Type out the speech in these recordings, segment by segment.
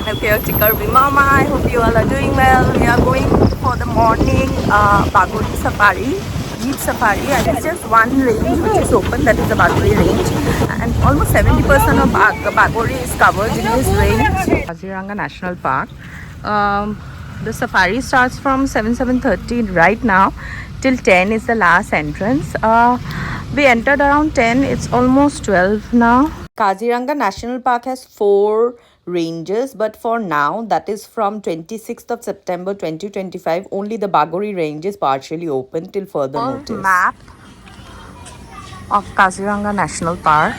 channel Chaotic Mama. I hope you all are doing well. We are going for the morning Bagori safari, jeep safari, and it's just one range which is open, that is the Bagori range, and almost 70% of Bagori is covered in this range. Kaziranga National Park. The safari starts from 7:30 right now till 10 is the last entrance. We entered around 10. It's almost 12 now. Kaziranga National Park has 4 ranges, but for now, that is from 26th of September 2025, only the Bagori range is partially open till further notice. Map of Kaziranga National Park.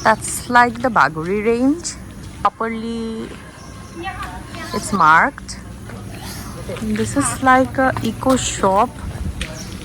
That's like the Bagori range. Properly, it's marked. This is like a eco shop.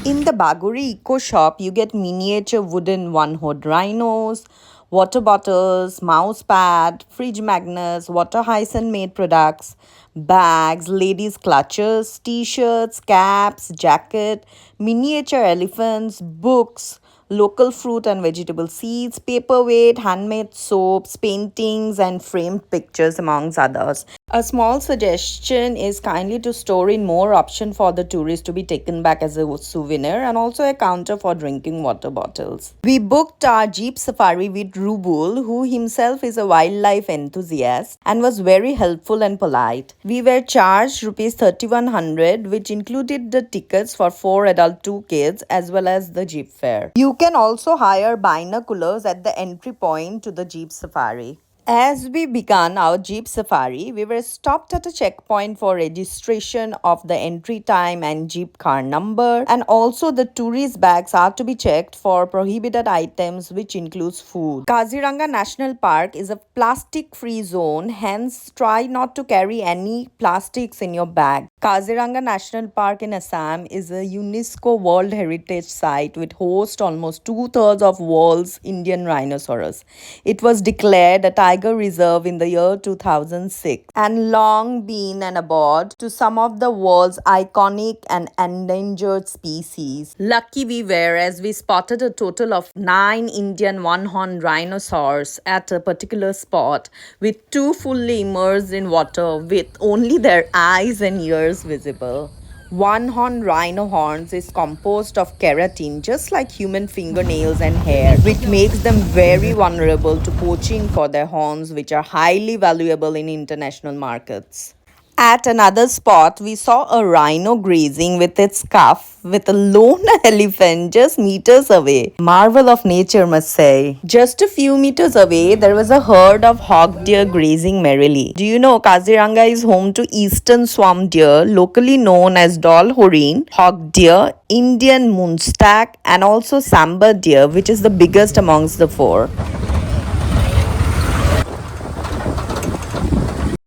In the Bagori Eco Shop, you get miniature wooden one-hood rhinos, water bottles, mouse pad, fridge magnets, water hyacinth made products, bags, ladies' clutches, t-shirts, caps, jacket, miniature elephants, books, local fruit and vegetable seeds, paperweight, handmade soaps, paintings, and framed pictures, amongst others. A small suggestion is kindly to store in more option for the tourists to be taken back as a souvenir, and also a counter for drinking water bottles. We booked our jeep safari with Rubul, who himself is a wildlife enthusiast and was very helpful and polite. We were charged rupees 3100, which included the tickets for 4 adult 2 kids as well as the jeep fare. You can also hire binoculars at the entry point to the jeep safari. As we began our jeep safari, we were stopped at a checkpoint for registration of the entry time and jeep car number, and also the tourist bags are to be checked for prohibited items, which includes food. Kaziranga National Park is a plastic-free zone, hence try not to carry any plastics in your bag. Kaziranga National Park in Assam is a UNESCO World Heritage Site which hosts almost 2/3 of world's Indian rhinoceros. It was declared a tiger reserve in the year 2006 and long been an abode to some of the world's iconic and endangered species. Lucky we were as we spotted a total of 9 Indian one-horned rhinoceros at a particular spot, with 2 fully immersed in water with only their eyes and ears visible. One-horned rhino horns is composed of keratin, just like human fingernails and hair, which makes them very vulnerable to poaching for their horns, which are highly valuable in international markets. At another spot, we saw a rhino grazing with its calf with a lone elephant just meters away. Marvel of nature, must say. Just a few meters away, there was a herd of hog deer grazing merrily. Do you know Kaziranga is home to eastern swamp deer, locally known as Dol Horin, hog deer, Indian moonstag, and also sambar deer, which is the biggest amongst the 4.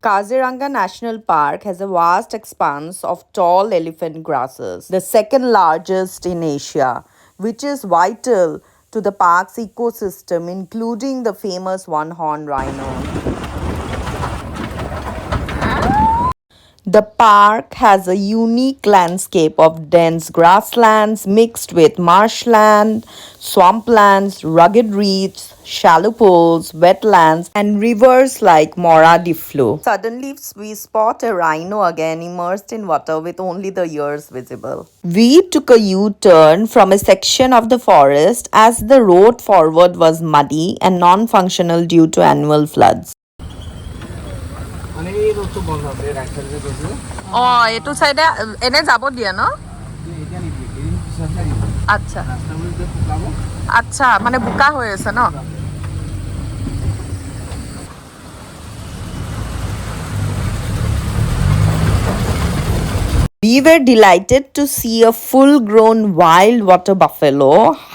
Kaziranga National Park has a vast expanse of tall elephant grasses, the second largest in Asia, which is vital to the park's ecosystem, including the famous one-horned rhino. The park has a unique landscape of dense grasslands mixed with marshland, swamplands, rugged reefs, shallow pools, wetlands, and rivers like Mora di Flu. Suddenly, we spot a rhino again immersed in water with only the ears visible. We took a U-turn from a section of the forest as the road forward was muddy and non-functional due to annual floods. এইটো সাইডে এনে যাব দিয়ে ন আচ্ছা আচ্ছা মানে বোকা হৈ আছে ন We were delighted to see a full-grown wild water buffalo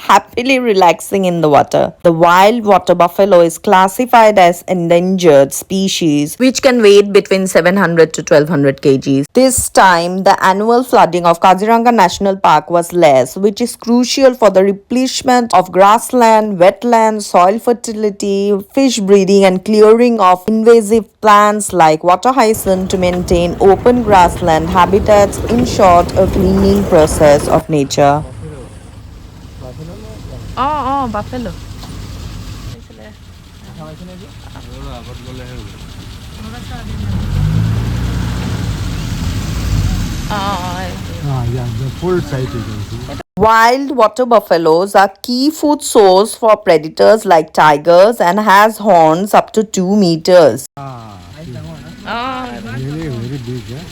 happily relaxing in the water. The wild water buffalo is classified as endangered species, which can weigh between 700 to 1200 kgs. This time, the annual flooding of Kaziranga National Park was less, which is crucial for the replenishment of grassland, wetlands, soil fertility, fish breeding, and clearing of invasive plants like water hyacinth to maintain open grassland habitats. In short, a cleaning process of nature. Oh, buffalo. Yeah, the full sight you can see. Wild water buffaloes are key food source for predators like tigers and has horns up to 2 meters. Really very big. Yeah?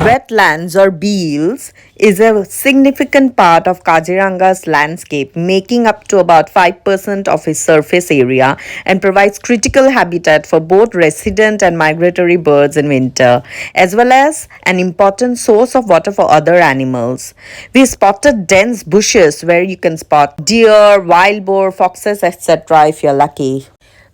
Wetlands or beels is a significant part of Kaziranga's landscape, making up to about 5% of its surface area and provides critical habitat for both resident and migratory birds in winter, as well as an important source of water for other animals. We spotted dense bushes where you can spot deer, wild boar, foxes, etc. if you're lucky.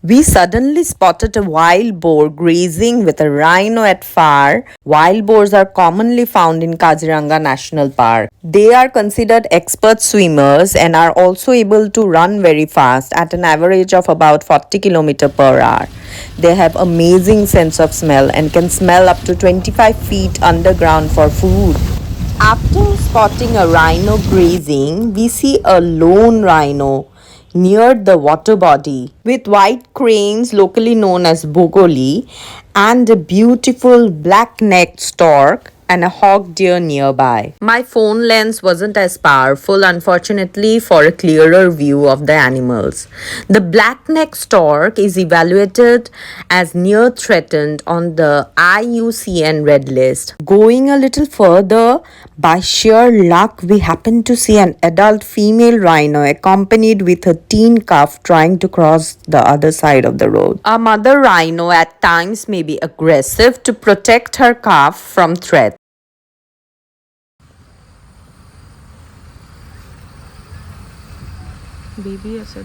We suddenly spotted a wild boar grazing with a rhino at far. Wild boars are commonly found in Kaziranga National Park. They are considered expert swimmers and are also able to run very fast at an average of about 40 km per hour. They have amazing sense of smell and can smell up to 25 feet underground for food. After spotting a rhino grazing, we see a lone rhino near the water body with white cranes, locally known as Bagori, and a beautiful black-necked stork and a hawk deer nearby. My phone lens wasn't as powerful, unfortunately, for a clearer view of the animals. The black-necked stork is evaluated as near threatened on the IUCN Red List. Going a little further, by sheer luck, we happened to see an adult female rhino accompanied with a teen calf trying to cross the other side of the road. A mother rhino at times may be aggressive to protect her calf from threats. Baby আছে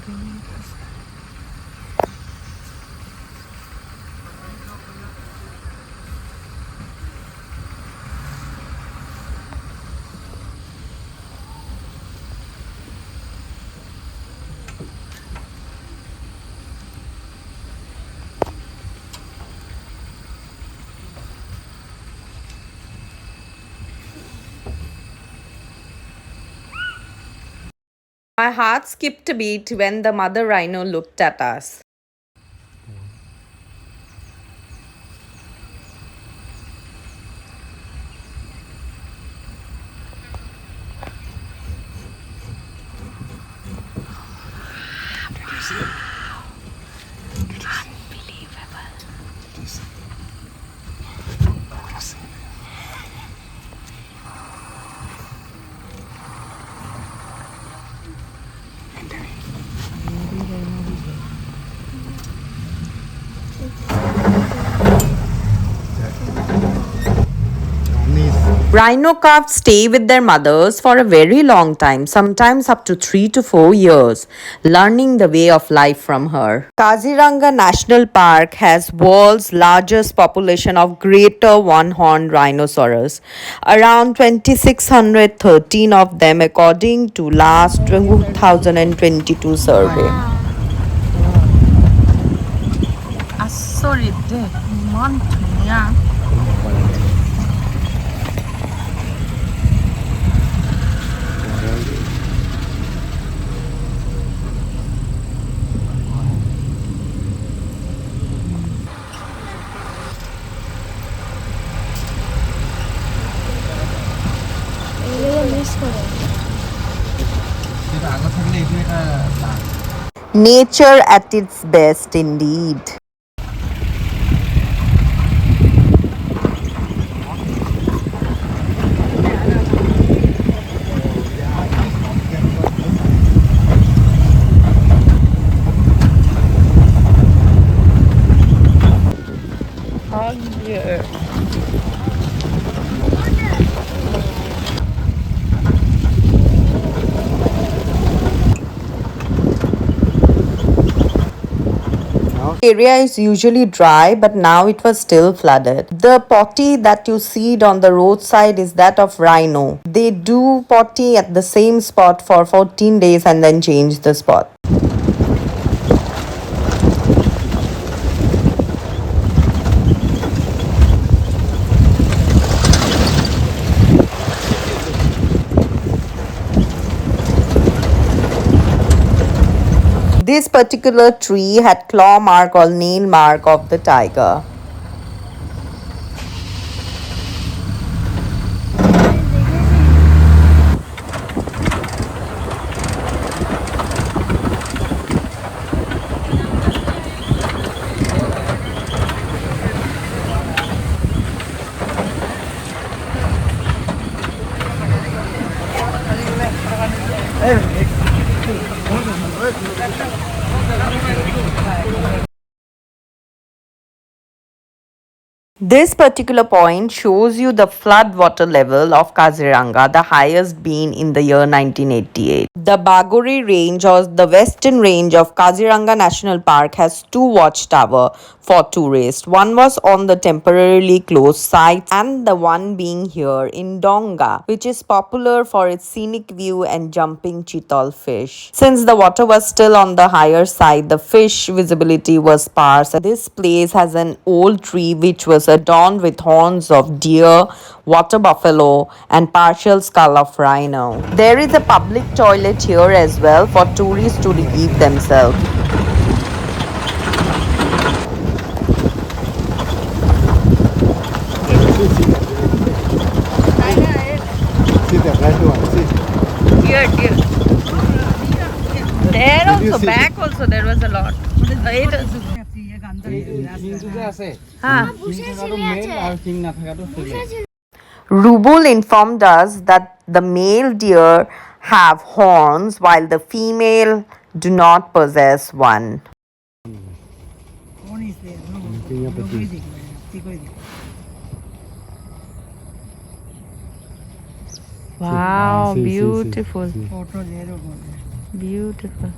My heart skipped a beat when the mother rhino looked at us. Rhino calves stay with their mothers for a very long time, sometimes up to 3 to 4 years, learning the way of life from her. Kaziranga National Park has world's largest population of greater one-horned rhinoceros, around 2613 of them according to last 2022 survey. Nature at its best indeed. Area is usually dry, but now it was still flooded. The potty that you see on the roadside is that of rhino. They do potty at the same spot for 14 days and then change the spot. This particular tree had claw mark or nail mark of the tiger. This particular point shows you the flood water level of Kaziranga, the highest being in the year 1988. The Bagori range or the western range of Kaziranga National Park has two watchtower for tourists. One was on the temporarily closed site and the one being here in Donga, which is popular for its scenic view and jumping chital fish. Since the water was still on the higher side, the fish visibility was sparse. This place has an old tree which was adorned with horns of deer, water buffalo, and partial skull of rhino. There is a public toilet here as well for tourists to relieve themselves. See the red one. See. Here, here. There Did you also, see back also, there was a lot. Rubul informed us that the male deer have horns while the female do not possess one. Wow, See, beautiful. see. Beautiful.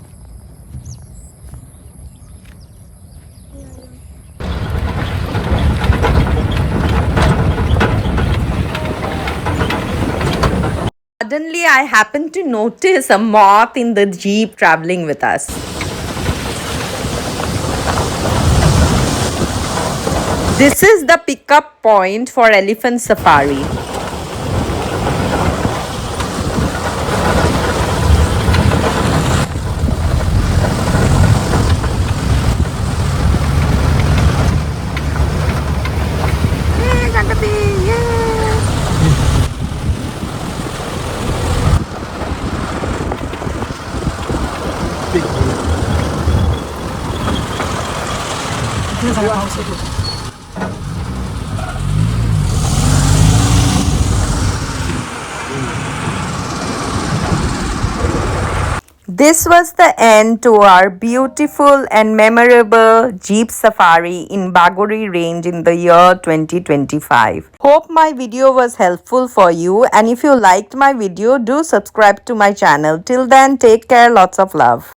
Suddenly, I happened to notice a moth in the jeep traveling with us. This is the pickup point for elephant safari. This was the end to our beautiful and memorable Jeep Safari in Bagori Range in the year 2025. Hope my video was helpful for you, and if you liked my video, do subscribe to my channel. Till then, take care, lots of love.